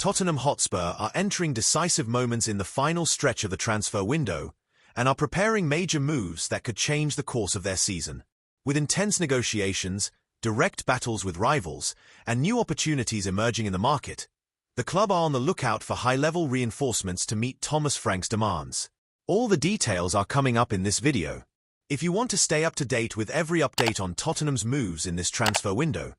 Tottenham Hotspur are entering decisive moments in the final stretch of the transfer window and are preparing major moves that could change the course of their season. With intense negotiations, direct battles with rivals, and new opportunities emerging in the market, the club are on the lookout for high-level reinforcements to meet Thomas Frank's demands. All the details are coming up in this video. If you want to stay up to date with every update on Tottenham's moves in this transfer window,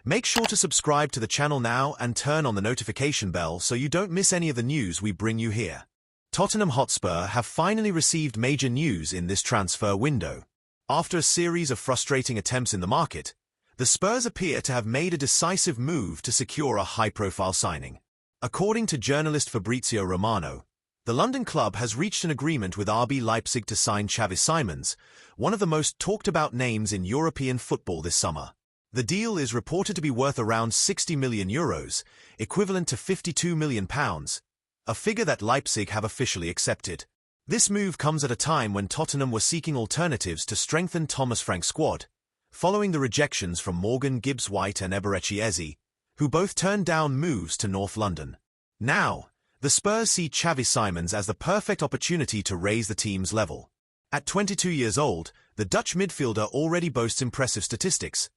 make sure to subscribe to the channel now and turn on the notification bell so you don't miss any of the news we bring you here. Tottenham Hotspur have finally received major news in this transfer window. After a series of frustrating attempts in the market, the Spurs appear to have made a decisive move to secure a high-profile signing. According to journalist Fabrizio Romano, the London club has reached an agreement with RB Leipzig to sign Xavi Simons, one of the most talked-about names in European football this summer. The deal is reported to be worth around €60 million, equivalent to £52 million, a figure that Leipzig have officially accepted. This move comes at a time when Tottenham were seeking alternatives to strengthen Thomas Frank's squad, following the rejections from Morgan Gibbs-White and Eberechi Eze, who both turned down moves to North London. Now, the Spurs see Xavi Simons as the perfect opportunity to raise the team's level. At 22 years old, the Dutch midfielder already boasts impressive statistics: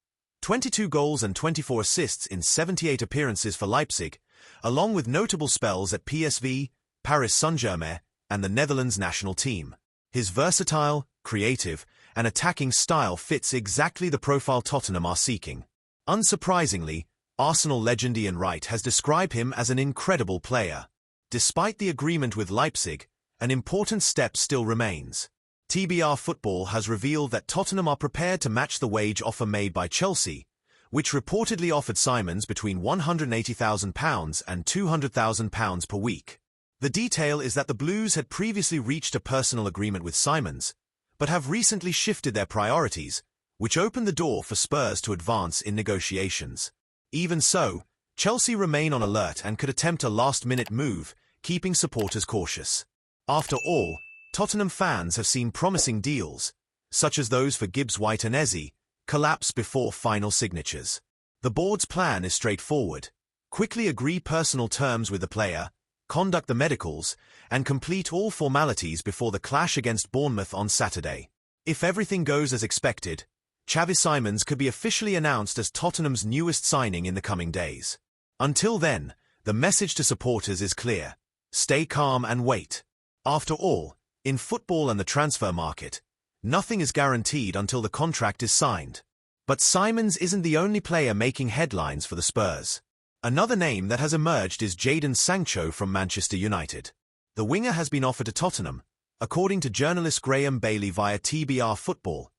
22 goals and 24 assists in 78 appearances for Leipzig, along with notable spells at PSV, Paris Saint-Germain, and the Netherlands national team. His versatile, creative, and attacking style fits exactly the profile Tottenham are seeking. Unsurprisingly, Arsenal legend Ian Wright has described him as an incredible player. Despite the agreement with Leipzig, an important step still remains. TBR Football has revealed that Tottenham are prepared to match the wage offer made by Chelsea, which reportedly offered Simons between £180,000 and £200,000 per week. The detail is that the Blues had previously reached a personal agreement with Simons, but have recently shifted their priorities, which opened the door for Spurs to advance in negotiations. Even so, Chelsea remain on alert and could attempt a last-minute move, keeping supporters cautious. After all, Tottenham fans have seen promising deals, such as those for Gibbs-White and Eze, collapse before final signatures. The board's plan is straightforward: quickly agree personal terms with the player, conduct the medicals, and complete all formalities before the clash against Bournemouth on Saturday. If everything goes as expected, Xavi Simons could be officially announced as Tottenham's newest signing in the coming days. Until then, the message to supporters is clear: stay calm and wait. After all, in football and the transfer market, nothing is guaranteed until the contract is signed. But Simons isn't the only player making headlines for the Spurs. Another name that has emerged is Jadon Sancho from Manchester United. The winger has been offered to Tottenham, according to journalist Graham Bailey via TBR Football,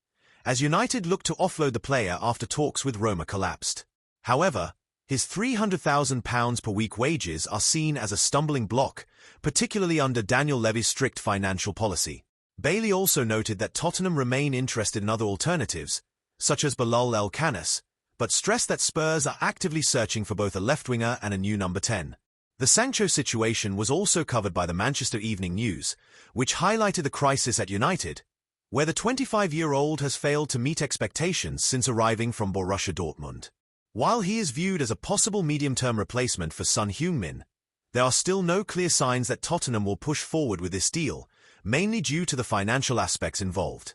as United look to offload the player after talks with Roma collapsed. However, his £300,000 per week wages are seen as a stumbling block, particularly under Daniel Levy's strict financial policy. Bailey also noted that Tottenham remain interested in other alternatives, such as Bilal El-Khanis, but stressed that Spurs are actively searching for both a left winger and a new number 10. The Sancho situation was also covered by the Manchester Evening News, which highlighted the crisis at United, where the 25-year-old has failed to meet expectations since arriving from Borussia Dortmund. While he is viewed as a possible medium-term replacement for son Heung-min, there are still no clear signs that Tottenham will push forward with this deal, mainly due to the financial aspects involved.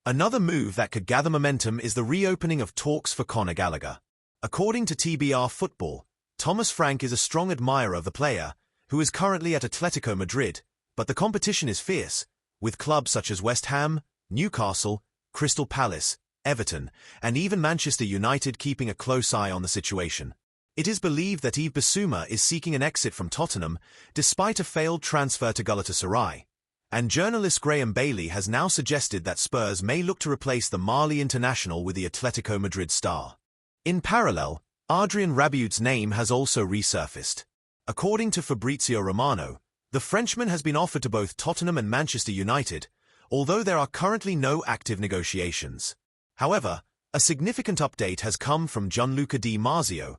Another move that could gather momentum is the reopening of talks for Conor Gallagher. According to TBR Football, Thomas Frank is a strong admirer of the player, who is currently at Atletico Madrid, but the competition is fierce, with clubs such as West Ham, Newcastle, Crystal Palace, Everton, and even Manchester United keeping a close eye on the situation. It is believed that Yves Bissouma is seeking an exit from Tottenham despite a failed transfer to Galatasaray, and journalist Graham Bailey has now suggested that Spurs may look to replace the Mali international with the Atletico Madrid star. In parallel, Adrien Rabiot's name has also resurfaced. According to Fabrizio Romano, the Frenchman has been offered to both Tottenham and Manchester United, although there are currently no active negotiations. However, a significant update has come from Gianluca Di Marzio,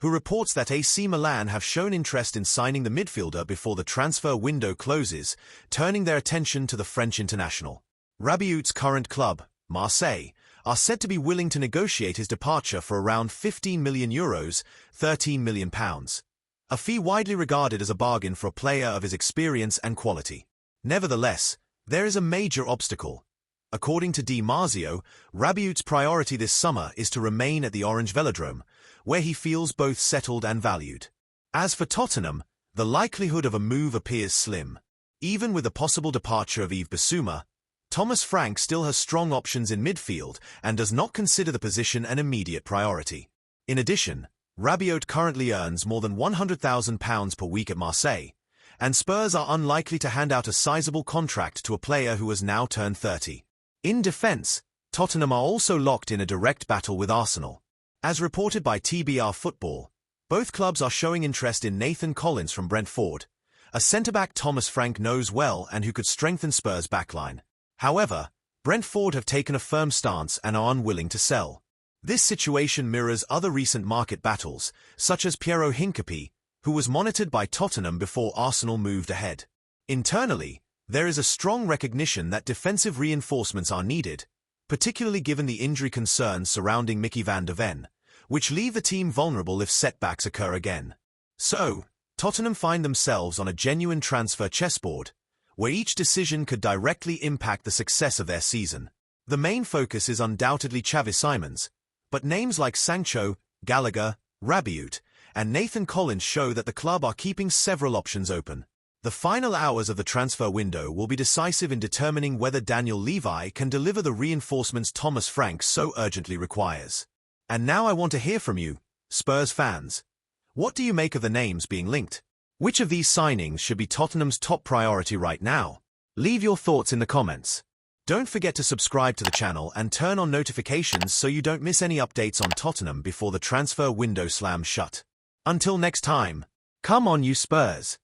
who reports that AC Milan have shown interest in signing the midfielder before the transfer window closes, turning their attention to the French international. Rabiot's current club, Marseille, are said to be willing to negotiate his departure for around €15 million, £13 million, a fee widely regarded as a bargain for a player of his experience and quality. Nevertheless, there is a major obstacle. According to Di Marzio, Rabiot's priority this summer is to remain at the Orange Velodrome, where he feels both settled and valued. As for Tottenham, the likelihood of a move appears slim. Even with the possible departure of Yves Bissouma, Thomas Frank still has strong options in midfield and does not consider the position an immediate priority. In addition, Rabiot currently earns more than £100,000 per week at Marseille, and Spurs are unlikely to hand out a sizable contract to a player who has now turned 30. In defence, Tottenham are also locked in a direct battle with Arsenal. As reported by TBR Football, both clubs are showing interest in Nathan Collins from Brentford, a centre-back Thomas Frank knows well and who could strengthen Spurs' backline. However, Brentford have taken a firm stance and are unwilling to sell. This situation mirrors other recent market battles, such as Piero Hincapié, who was monitored by Tottenham before Arsenal moved ahead. Internally, there is a strong recognition that defensive reinforcements are needed, particularly given the injury concerns surrounding Mickey van de Ven, which leave the team vulnerable if setbacks occur again. So, Tottenham find themselves on a genuine transfer chessboard, where each decision could directly impact the success of their season. The main focus is undoubtedly Xavi Simons, but names like Sancho, Gallagher, Rabiot, and Nathan Collins show that the club are keeping several options open. The final hours of the transfer window will be decisive in determining whether Daniel Levy can deliver the reinforcements Thomas Frank so urgently requires. And now I want to hear from you, Spurs fans. What do you make of the names being linked? Which of these signings should be Tottenham's top priority right now? Leave your thoughts in the comments. Don't forget to subscribe to the channel and turn on notifications so you don't miss any updates on Tottenham before the transfer window slams shut. Until next time, come on you Spurs!